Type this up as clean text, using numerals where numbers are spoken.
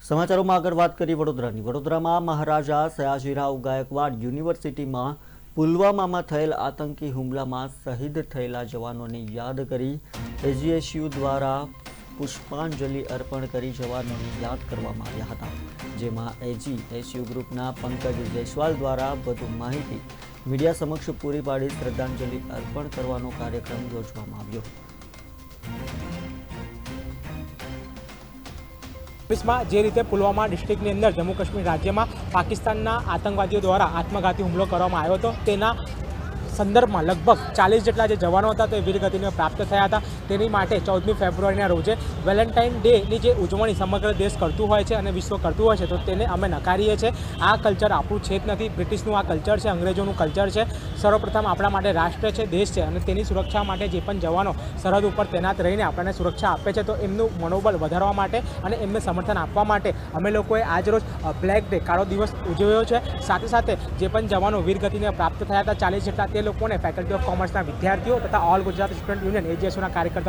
સમાચારોમાં આગળ વાત કરી વડોદરાની. વડોદરામાં મહારાજા સયાજીરાવ ગાયકવાડ યુનિવર્સિટીમાં પુલવામામાં થયેલ આતંકી હુમલામાં શહીદ થયેલા જવાનોને યાદ કરી એજીએસયુ દ્વારા પુષ્પાંજલિ અર્પણ કરી જવાનોને યાદ કરવામાં આવ્યા હતા, જેમાં એજીએસયુ ગ્રુપના પંકજ જયસ્વાલ દ્વારા વધુ માહિતી મીડિયા સમક્ષ પૂરી પાડી શ્રદ્ધાંજલિ અર્પણ કરવાનો કાર્યક્રમ યોજવામાં આવ્યો. જે રીતે પુલવામા ડિસ્ટ્રિક્ટની અંદર જમ્મુ કાશ્મીર રાજ્યમાં પાકિસ્તાનના આતંકવાદીઓ દ્વારા આત્મઘાતી હુમલો કરવામાં આવ્યો હતો, તેના સંદર્ભમાં લગભગ 40 જેટલા જે જવાનો હતા તે વીરગતિને પ્રાપ્ત થયા હતા. તેની માટે 14મી ફેબ્રુઆરીના રોજે વેલેન્ટાઇન ડેની જે ઉજવણી સમગ્ર દેશ કરતું હોય છે અને વિશ્વ કરતું હોય છે, તો તેને અમે નકારીએ છીએ. આ કલ્ચર આપણું છે જ નથી, બ્રિટિશનું આ કલ્ચર છે, અંગ્રેજોનું કલ્ચર છે. સર્વપ્રથમ આપણા માટે રાષ્ટ્ર છે, દેશ છે, અને તેની સુરક્ષા માટે જે પણ જવાનો સરહદ ઉપર તૈનાત રહીને આપણને સુરક્ષા આપે છે, તો એમનું મનોબળ વધારવા માટે અને એમને સમર્થન આપવા માટે અમે લોકોએ આજરોજ બ્લેક ડે, કાળો દિવસ ઉજવ્યો છે. સાથે સાથે જે પણ જવાનો વીરગતિને પ્રાપ્ત થયા હતા 40 જેટલા, તે લોકોને ફેકલ્ટી ઓફ કોમર્સના વિદ્યાર્થીઓ તથા ઓલ ગુજરાત સ્ટુડન્ટ યુનિયન એજીએસયુના કાર્યકર્તાઓ